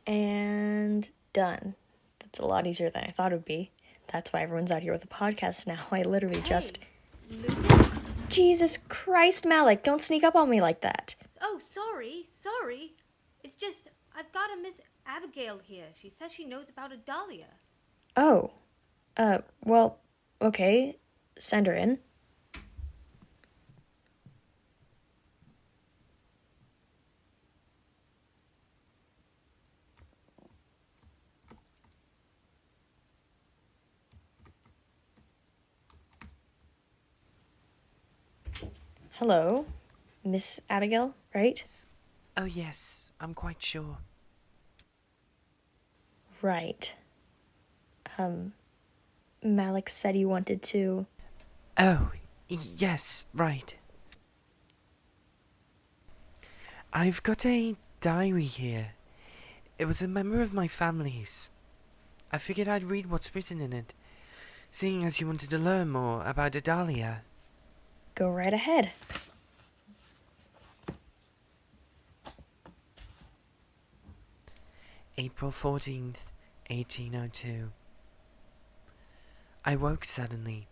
And done. That's a lot easier than I thought it would be. That's why everyone's out here with a podcast now. I literally just... Lukas? Jesus Christ, Malik, don't sneak up on me like that. Oh, sorry. It's just, I've got a Miss Abigail here. She says she knows about a dahlia. Oh. Well, okay. Send her in. Hello, Miss Abigail, right? Oh yes, I'm quite sure. Right. Malik said you wanted to... Oh, yes, right. I've got a diary here. It was a member of my family's. I figured I'd read what's written in it, seeing as you wanted to learn more about a dahlia. Go right ahead. April 14th, 1802. I woke suddenly,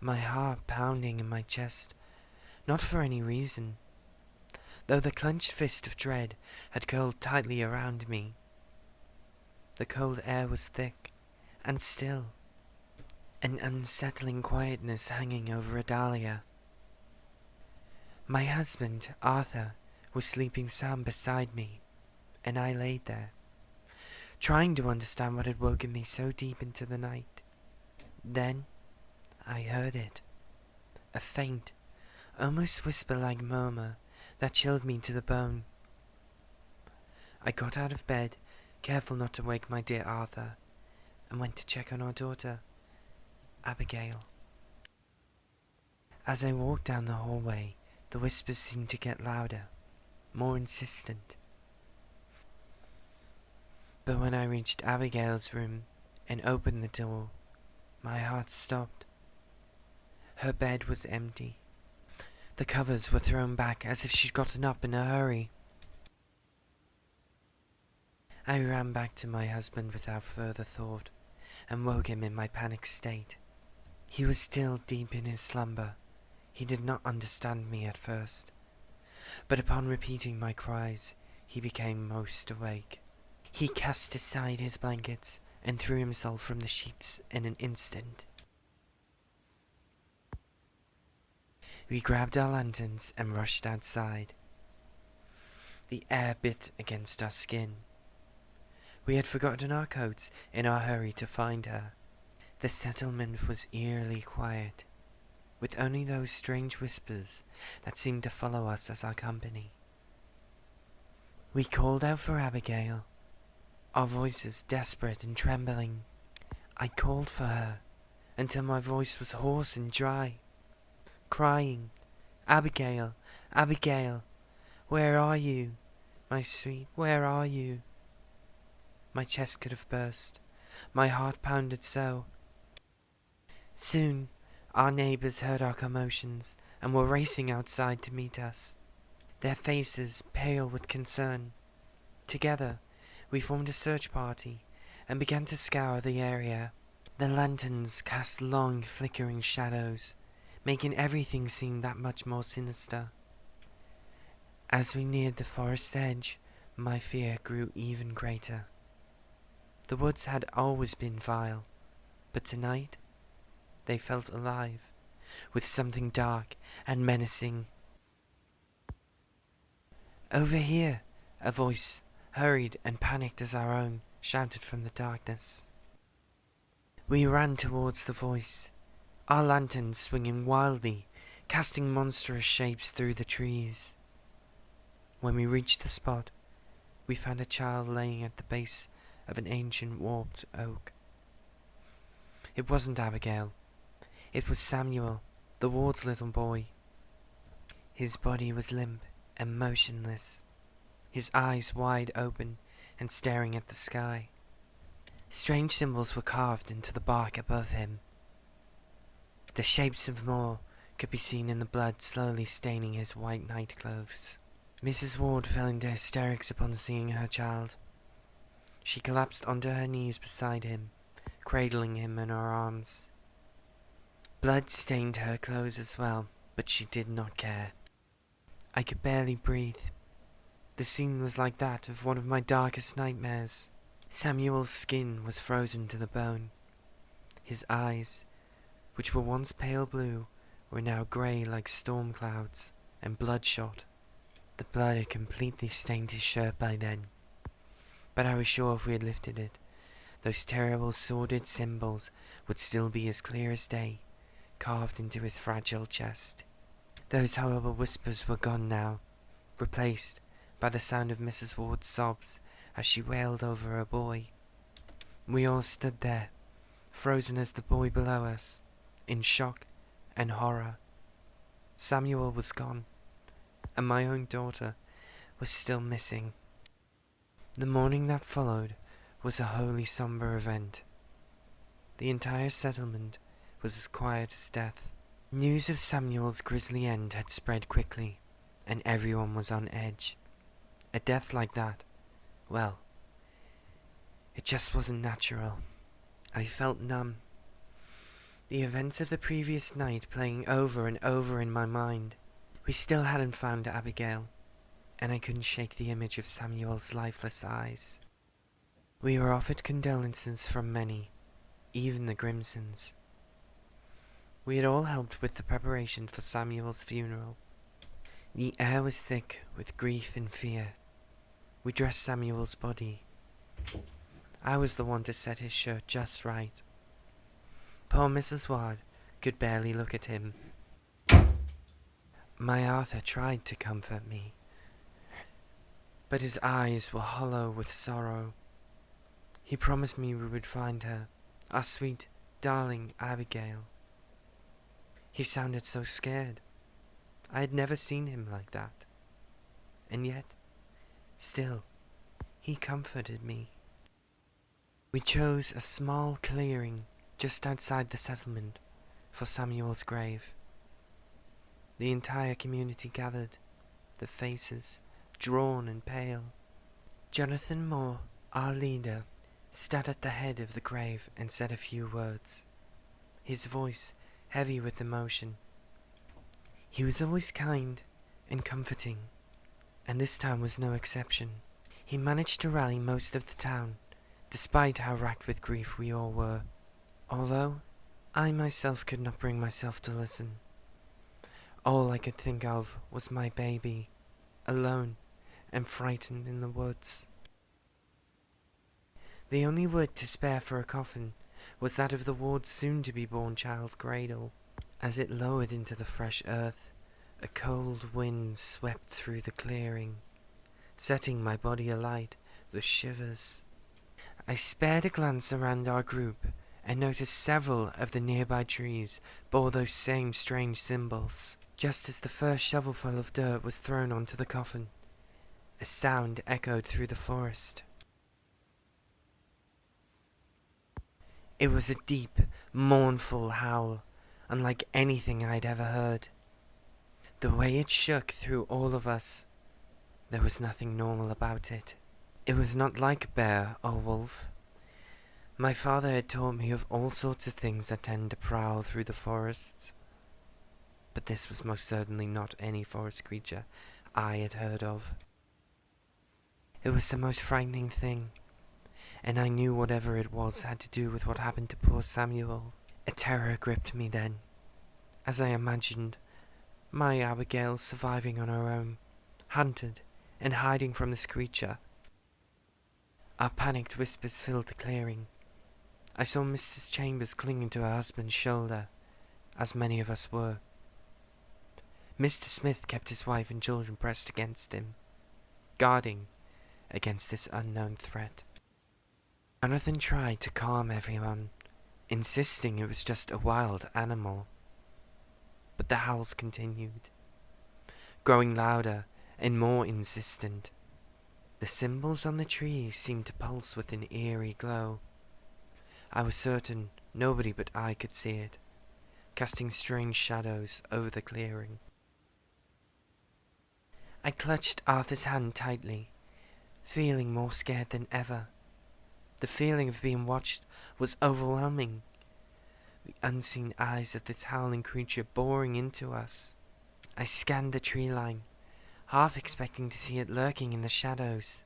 my heart pounding in my chest, not for any reason, though the clenched fist of dread had curled tightly around me. The cold air was thick and still, an unsettling quietness hanging over a dahlia. My husband, Arthur, was sleeping sound beside me, and I laid there, trying to understand what had woken me so deep into the night. Then I heard it, a faint, almost whisper-like murmur that chilled me to the bone. I got out of bed, careful not to wake my dear Arthur, and went to check on our daughter, Abigail. As I walked down the hallway, the whispers seemed to get louder, more insistent. But when I reached Abigail's room and opened the door, my heart stopped. Her bed was empty. The covers were thrown back as if she'd gotten up in a hurry. I ran back to my husband without further thought, and woke him in my panicked state. He was still deep in his slumber. He did not understand me at first, but upon repeating my cries, he became most awake. He cast aside his blankets and threw himself from the sheets in an instant. We grabbed our lanterns and rushed outside. The air bit against our skin. We had forgotten our coats in our hurry to find her. The settlement was eerily quiet, with only those strange whispers that seemed to follow us as our company. We called out for Abigail, our voices desperate and trembling. I called for her until my voice was hoarse and dry, crying, "Abigail, Abigail, where are you? My sweet, where are you?" My chest could have burst. My heart pounded so. Soon, our neighbours heard our commotions and were racing outside to meet us, their faces pale with concern. Together, we formed a search party and began to scour the area. The lanterns cast long, flickering shadows, making everything seem that much more sinister. As we neared the forest edge, my fear grew even greater. The woods had always been vile, but tonight they felt alive, with something dark and menacing. "Over here!" a voice, hurried and panicked as our own, shouted from the darkness. We ran towards the voice, our lanterns swinging wildly, casting monstrous shapes through the trees. When we reached the spot, we found a child laying at the base of an ancient warped oak. It wasn't Abigail. It was Samuel, the ward's little boy. His body was limp and motionless, his eyes wide open and staring at the sky. Strange symbols were carved into the bark above him. The shapes of more could be seen in the blood slowly staining his white nightclothes. Mrs. Ward fell into hysterics upon seeing her child. She collapsed onto her knees beside him, cradling him in her arms. Blood stained her clothes as well, but she did not care. I could barely breathe. The scene was like that of one of my darkest nightmares. Samuel's skin was frozen to the bone. His eyes, which were once pale blue, were now grey like storm clouds and bloodshot. The blood had completely stained his shirt by then. But I was sure if we had lifted it, those terrible sordid symbols would still be as clear as day, carved into his fragile chest. Those horrible whispers were gone now, replaced by the sound of Mrs. Ward's sobs as she wailed over her boy. We all stood there, frozen as the boy below us, in shock and horror. Samuel was gone, and my own daughter was still missing. The morning that followed was a wholly sombre event. The entire settlement was as quiet as death. News of Samuel's grisly end had spread quickly, and everyone was on edge. A death like that, well, it just wasn't natural. I felt numb. The events of the previous night playing over and over in my mind. We still hadn't found Abigail, and I couldn't shake the image of Samuel's lifeless eyes. We were offered condolences from many, even the Grimsons. We had all helped with the preparations for Samuel's funeral. The air was thick with grief and fear. We dressed Samuel's body. I was the one to set his shirt just right. Poor Mrs. Ward could barely look at him. My Arthur tried to comfort me, but his eyes were hollow with sorrow. He promised me we would find her, our sweet, darling Abigail. He sounded so scared. I had never seen him like that. And yet, still, he comforted me. We chose a small clearing just outside the settlement for Samuel's grave. The entire community gathered, their faces drawn and pale. Jonathan Moore, our leader, stood at the head of the grave and said a few words, his voice heavy with emotion. He was always kind and comforting, and this time was no exception. He managed to rally most of the town, despite how racked with grief we all were, although I myself could not bring myself to listen. All I could think of was my baby, alone and frightened in the woods. The only wood to spare for a coffin was that of the ward's soon-to-be-born child's cradle. As it lowered into the fresh earth, a cold wind swept through the clearing, setting my body alight with shivers. I spared a glance around our group and noticed several of the nearby trees bore those same strange symbols. Just as the first shovelful of dirt was thrown onto the coffin, a sound echoed through the forest. It was a deep, mournful howl, unlike anything I'd ever heard. The way it shook through all of us, there was nothing normal about it. It was not like bear or wolf. My father had taught me of all sorts of things that tend to prowl through the forests, but this was most certainly not any forest creature I had heard of. It was the most frightening thing, and I knew whatever it was had to do with what happened to poor Samuel. A terror gripped me then, as I imagined my Abigail surviving on her own, hunted and hiding from this creature. Our panicked whispers filled the clearing. I saw Mrs. Chambers clinging to her husband's shoulder, as many of us were. Mr. Smith kept his wife and children pressed against him, guarding against this unknown threat. Jonathan tried to calm everyone, insisting it was just a wild animal. But the howls continued, growing louder and more insistent. The symbols on the trees seemed to pulse with an eerie glow. I was certain nobody but I could see it, casting strange shadows over the clearing. I clutched Arthur's hand tightly, feeling more scared than ever. The feeling of being watched was overwhelming. The unseen eyes of this howling creature boring into us. I scanned the tree line, half expecting to see it lurking in the shadows.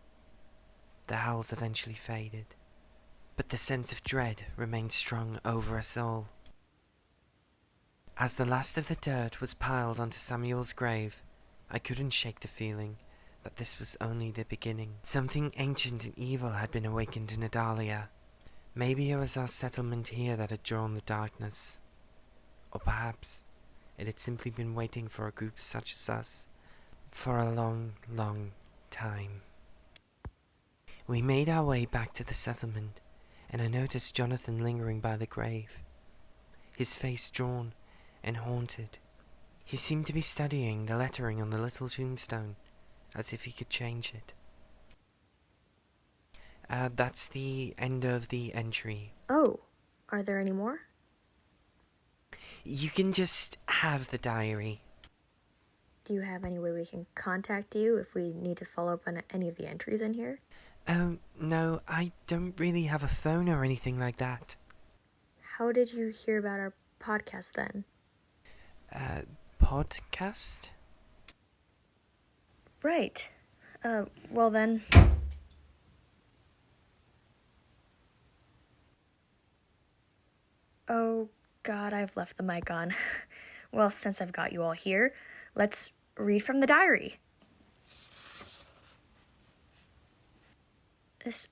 The howls eventually faded, but the sense of dread remained strong over us all. As the last of the dirt was piled onto Samuel's grave, I couldn't shake the feeling that this was only the beginning. Something ancient and evil had been awakened in Adalia. Maybe it was our settlement here that had drawn the darkness. Or perhaps it had simply been waiting for a group such as us for a long, long time. We made our way back to the settlement, and I noticed Jonathan lingering by the grave, his face drawn and haunted. He seemed to be studying the lettering on the little tombstone, as if he could change it. That's the end of the entry. Oh, are there any more? You can just have the diary. Do you have any way we can contact you if we need to follow up on any of the entries in here? Oh, no, I don't really have a phone or anything like that. How did you hear about our podcast then? Podcast? Right. Well then... Oh, God, I've left the mic on. Well, since I've got you all here, let's read from the diary. This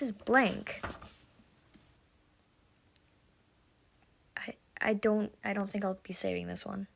is blank. I don't think I'll be saving this one.